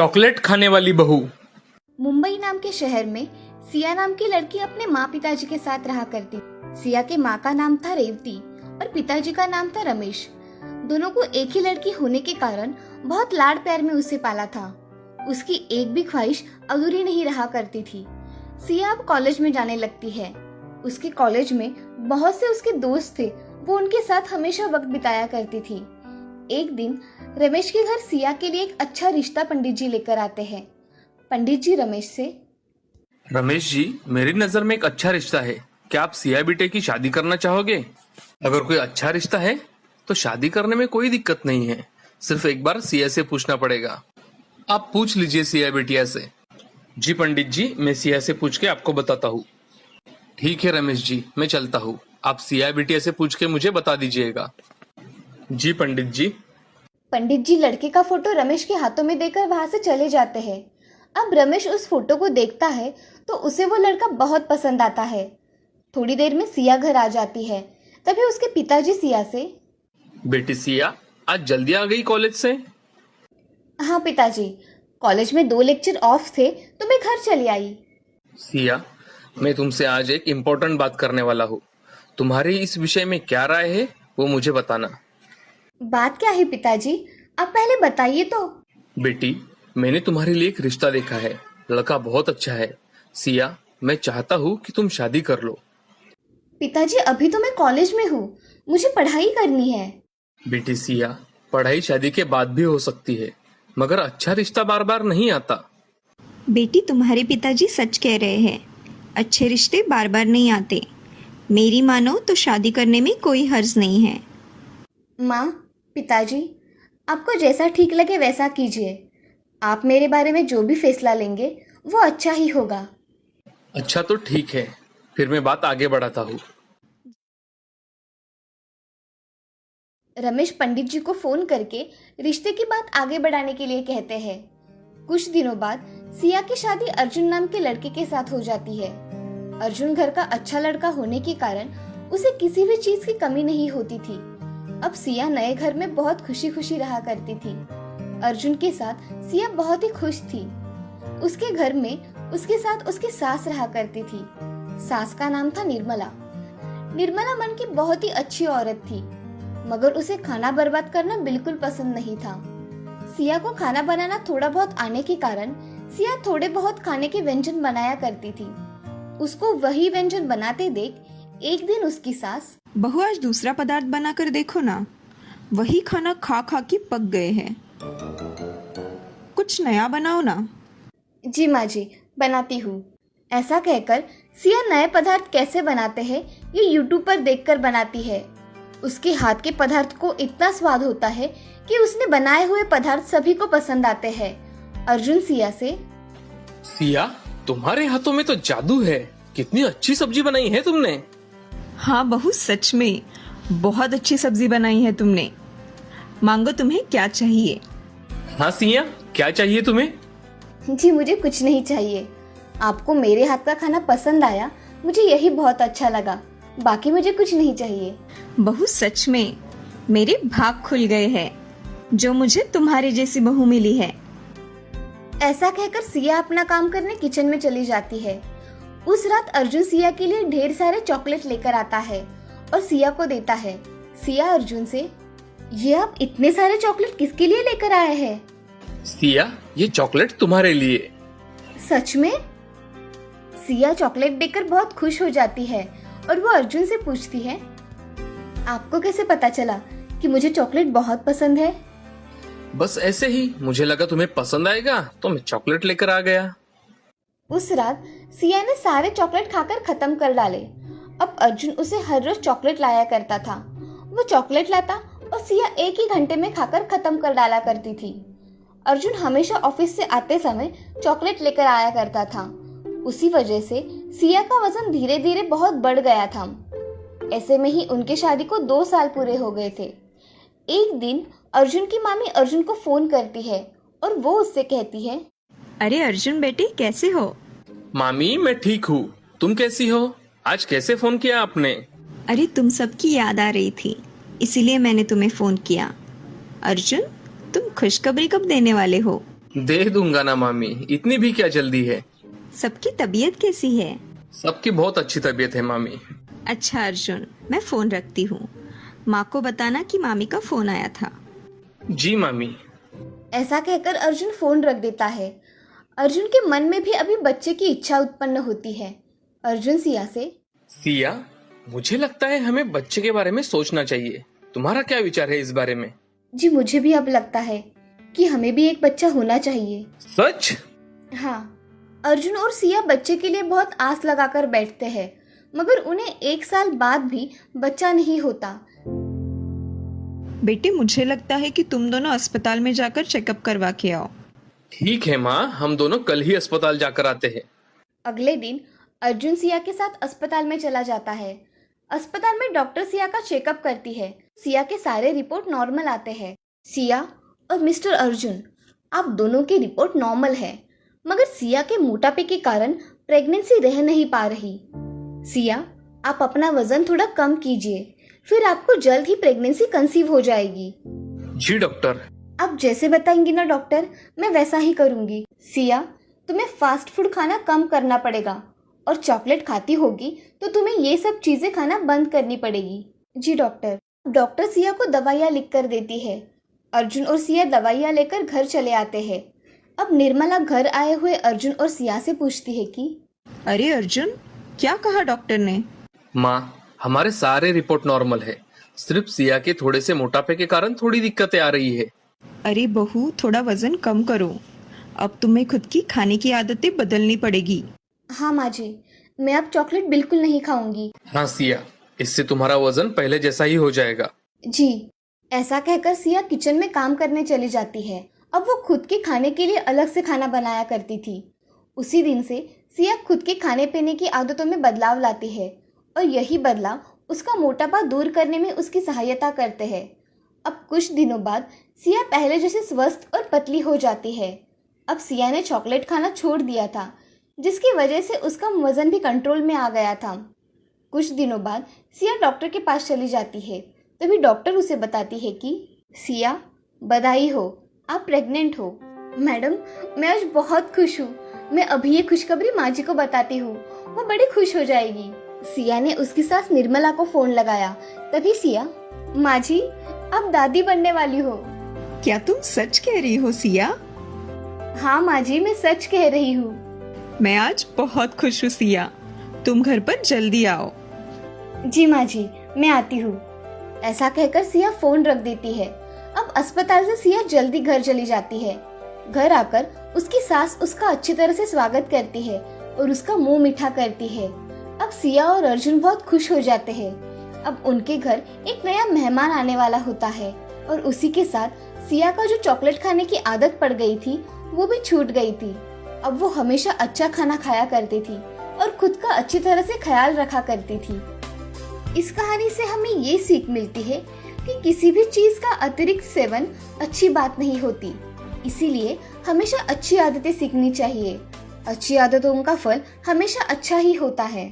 Chocolate खाने वाली बहू। मुंबई नाम के शहर में सिया नाम की लड़की अपने माँ पिताजी के साथ रहा करती। सिया के माँ का नाम था रेवती और पिताजी का नाम था रमेश। दोनों को एक ही लड़की होने के कारण बहुत लाड़ प्यार में उसे पाला था। उसकी एक भी ख्वाहिश अधूरी नहीं रहा करती थी। सिया अब कॉलेज में जाने लगती है। उसके कॉलेज में बहुत से उसके दोस्त थे, वो उनके साथ हमेशा वक्त बिताया करती थी। एक दिन रमेश के घर सिया के लिए एक अच्छा रिश्ता पंडित जी लेकर आते हैं। पंडित जी रमेश से, रमेश जी, मेरी नजर में एक अच्छा रिश्ता है। क्या आप सिया बेटे की शादी करना चाहोगे? अगर कोई अच्छा रिश्ता है तो शादी करने में कोई दिक्कत नहीं है। सिर्फ एक बार सिया से पूछना पड़ेगा। आप पूछ लीजिए सिया बेटिया से। जी पंडित जी, मैं सिया से पूछ के आपको बताता हूँ। ठीक है रमेश जी, मैं चलता हूँ। आप सिया बेटिया से पूछ के मुझे बता दीजिएगा। जी पंडित जी। पंडित जी लड़के का फोटो रमेश के हाथों में देकर वहां से चले जाते हैं। अब रमेश उस फोटो को देखता है तो उसे वो लड़का बहुत पसंद आता है। थोड़ी देर में सिया घर आ जाती है। तभी उसके पिताजी सिया से, बेटी सिया, आज जल्दी आ गई कॉलेज से? हाँ पिताजी, कॉलेज में 2 लेक्चर ऑफ थे तो मैं घर चली आई। सिया, मैं तुमसे आज एक इम्पोर्टेंट बात करने वाला हूँ। तुम्हारी इस विषय में क्या राय है वो मुझे बताना। बात क्या है पिताजी, आप पहले बताइए तो। बेटी, मैंने तुम्हारे लिए एक रिश्ता देखा है। लड़का बहुत अच्छा है। सिया, मैं चाहता हूँ कि तुम शादी कर लो। पिताजी अभी तो मैं कॉलेज में हूँ, मुझे पढ़ाई करनी है। बेटी सिया, पढ़ाई शादी के बाद भी हो सकती है, मगर अच्छा रिश्ता बार बार नहीं आता। बेटी, तुम्हारे पिताजी सच कह रहे हैं। अच्छे रिश्ते बार बार नहीं आते। मेरी मानो तो शादी करने में कोई हर्ज नहीं है। माँ, पिताजी, आपको जैसा ठीक लगे वैसा कीजिए। आप मेरे बारे में जो भी फैसला लेंगे वो अच्छा ही होगा। अच्छा तो ठीक है, फिर मैं बात आगे बढ़ाता हूँ। रमेश पंडित जी को फोन करके रिश्ते की बात आगे बढ़ाने के लिए कहते हैं। कुछ दिनों बाद सिया की शादी अर्जुन नाम के लड़के के साथ हो जाती है। अर्जुन घर का अच्छा लड़का होने के कारण उसे किसी भी चीज की कमी नहीं होती थी। अब सिया नए घर में बहुत खुशी खुशी रहा करती थी। अर्जुन के साथ सिया बहुत ही खुश थी। उसके घर में उसके साथ उसकी सास रहा करती थी। सास का नाम था निर्मला। निर्मला मन की बहुत ही अच्छी औरत थी, मगर उसे खाना बर्बाद करना बिल्कुल पसंद नहीं था। सिया को खाना बनाना थोड़ा बहुत आने के कारण सिया थोड़े बहुत खाने के व्यंजन बनाया करती थी। उसको वही व्यंजन बनाते देख एक दिन उसकी सास, बहू, आज दूसरा पदार्थ बनाकर देखो ना। वही खाना खा खा के पक गए हैं। कुछ नया बनाओ ना। जी माँ जी, बनाती हूँ। ऐसा कहकर सिया नए पदार्थ कैसे बनाते हैं ये यूट्यूब पर देखकर बनाती है। उसके हाथ के पदार्थ को इतना स्वाद होता है कि उसने बनाए हुए पदार्थ सभी को पसंद आते हैं। अर्जुन सिया से, सिया, तुम्हारे हाथों में तो जादू है। कितनी अच्छी सब्जी बनाई है तुमने। हाँ बहू, सच में बहुत अच्छी सब्जी बनाई है तुमने। मांगो, तुम्हें क्या चाहिए? हाँ सिया, क्या चाहिए तुम्हें? जी मुझे कुछ नहीं चाहिए। आपको मेरे हाथ का खाना पसंद आया, मुझे यही बहुत अच्छा लगा। बाकी मुझे कुछ नहीं चाहिए। बहू, सच में मेरे भाग खुल गए हैं जो मुझे तुम्हारे जैसी बहू मिली है। ऐसा कहकर सिया अपना काम करने किचन में चली जाती है। उस रात अर्जुन सिया के लिए ढेर सारे चॉकलेट लेकर आता है और सिया को देता है। सिया अर्जुन से, ये आप इतने सारे चॉकलेट किसके लिए लेकर आए हैं? सिया, ये चॉकलेट तुम्हारे लिए। सच में? सिया चॉकलेट देखकर बहुत खुश हो जाती है और वो अर्जुन से पूछती है, आपको कैसे पता चला कि मुझे चॉकलेट बहुत पसंद है? बस ऐसे ही, मुझे लगा तुम्हें पसंद आएगा तो मैं चॉकलेट लेकर आ गया। उस रात सिया ने सारे चॉकलेट खाकर खत्म कर डाले। अब अर्जुन उसे हर रोज चॉकलेट लाया करता था। वो चॉकलेट लाता और सिया एक ही घंटे में खाकर खत्म कर डाला करती थी। अर्जुन हमेशा ऑफिस से आते समय चॉकलेट लेकर आया करता था। उसी वजह से सिया का वजन धीरे धीरे बहुत बढ़ गया था। ऐसे में ही उनके शादी को 2 साल पूरे हो गए थे। एक दिन अर्जुन की मामी अर्जुन को फोन करती है और वो उससे कहती है, अरे अर्जुन बेटे, कैसे हो? मामी, मैं ठीक हूँ। तुम कैसी हो? आज कैसे फोन किया आपने? अरे तुम सबकी याद आ रही थी, इसीलिए मैंने तुम्हें फोन किया। अर्जुन, तुम खुशखबरी कब देने वाले हो? दे दूंगा ना मामी, इतनी भी क्या जल्दी है। सबकी तबीयत कैसी है? सबकी बहुत अच्छी तबीयत है मामी। अच्छा अर्जुन, मैं फोन रखती हूँ। माँ को बताना कि मामी का फोन आया था। जी मामी। ऐसा कहकर अर्जुन फोन रख देता है। अर्जुन के मन में भी अभी बच्चे की इच्छा उत्पन्न होती है। अर्जुन सिया से, सिया, मुझे लगता है हमें बच्चे के बारे में सोचना चाहिए। तुम्हारा क्या विचार है इस बारे में? जी मुझे भी अब लगता है कि हमें भी एक बच्चा होना चाहिए। सच? हाँ, अर्जुन और सिया बच्चे के लिए बहुत आस लगाकर बैठते हैं, मगर उन्हें 1 साल बाद भी बच्चा नहीं होता। बेटे, मुझे लगता है कि तुम दोनों अस्पताल में जाकर चेकअप करवा के आओ। ठीक है माँ, हम दोनों कल ही अस्पताल जाकर आते हैं। अगले दिन अर्जुन सिया के साथ अस्पताल में चला जाता है। अस्पताल में डॉक्टर सिया का चेकअप करती है। सिया के सारे रिपोर्ट नॉर्मल आते हैं। सिया और मिस्टर अर्जुन, आप दोनों की रिपोर्ट नॉर्मल है, मगर सिया के मोटापे के कारण प्रेगनेंसी रह नहीं पा रही। सिया, आप अपना वजन थोड़ा कम कीजिए, फिर आपको जल्द ही प्रेगनेंसी कंसीव हो जाएगी। जी डॉक्टर। आप जैसे बताएंगी ना डॉक्टर, मैं वैसा ही करूंगी। सिया, तुम्हें फास्ट फूड खाना कम करना पड़ेगा और चॉकलेट खाती होगी तो तुम्हें ये सब चीजें खाना बंद करनी पड़ेगी। जी डॉक्टर। डॉक्टर सिया को दवाइयाँ लिख कर देती है। अर्जुन और सिया दवाइयाँ लेकर घर चले आते हैं। अब निर्मला घर आए हुए अर्जुन और सिया से पूछती है कि अरे अर्जुन, क्या कहा डॉक्टर ने? माँ, हमारे सारे रिपोर्ट नॉर्मल है, सिर्फ सिया के थोड़े से मोटापे के कारण थोड़ी दिक्कतें आ रही है। अरे बहू, थोड़ा वजन कम करो। अब तुम्हें खुद की खाने की आदतें बदलनी पड़ेगी। हाँ माँ जी, मैं अब चॉकलेट बिल्कुल नहीं खाऊंगी। हाँ सिया, इससे तुम्हारा वजन पहले जैसा ही हो जाएगा। जी। ऐसा कहकर सिया किचन में काम करने चली जाती है। अब वो खुद के खाने के लिए अलग से खाना बनाया करती थी। उसी दिन से सिया खुद के खाने पीने की आदतों में बदलाव लाती है और यही बदलाव उसका मोटापा दूर करने में उसकी सहायता करते हैं। अब कुछ दिनों बाद सिया पहले जैसे स्वस्थ और पतली हो जाती है। अब सिया ने चॉकलेट खाना छोड़ दिया था, जिसकी वजह से उसका वजन भी कंट्रोल में आ गया था। कुछ दिनों बाद सिया डॉक्टर के पास चली जाती है। तभी डॉक्टर उसे बताती है कि सिया, बधाई हो, आप प्रेग्नेंट हो। मैडम, मैं आज बहुत खुश हूँ। मैं अभी ये खुशखबरी माँ जी को बताती हूँ, वो बड़ी खुश हो जाएगी। सिया ने उसकी सास निर्मला को फोन लगाया। तभी सिया, माँ जी, आप दादी बनने वाली हो। क्या तुम सच कह रही हो सिया? हाँ माँ जी, मैं सच कह रही हूँ। मैं आज बहुत खुश हूँ सिया। तुम घर पर जल्दी आओ। जी माँ जी, मैं आती हूँ। ऐसा कहकर सिया फोन रख देती है। अब अस्पताल से सिया जल्दी घर चली जाती है। घर आकर उसकी सास उसका अच्छी तरह से स्वागत करती है और उसका मुंह मीठा करती है। अब सिया और अर्जुन बहुत खुश हो जाते हैं। अब उनके घर एक नया मेहमान आने वाला होता है और उसी के साथ सिया का जो चॉकलेट खाने की आदत पड़ गई थी वो भी छूट गई थी। अब वो हमेशा अच्छा खाना खाया करती थी और खुद का अच्छी तरह से ख्याल रखा करती थी। इस कहानी से हमें ये सीख मिलती है कि किसी भी चीज का अतिरिक्त सेवन अच्छी बात नहीं होती। इसीलिए हमेशा अच्छी आदतें सीखनी चाहिए। अच्छी आदतों का फल हमेशा अच्छा ही होता है।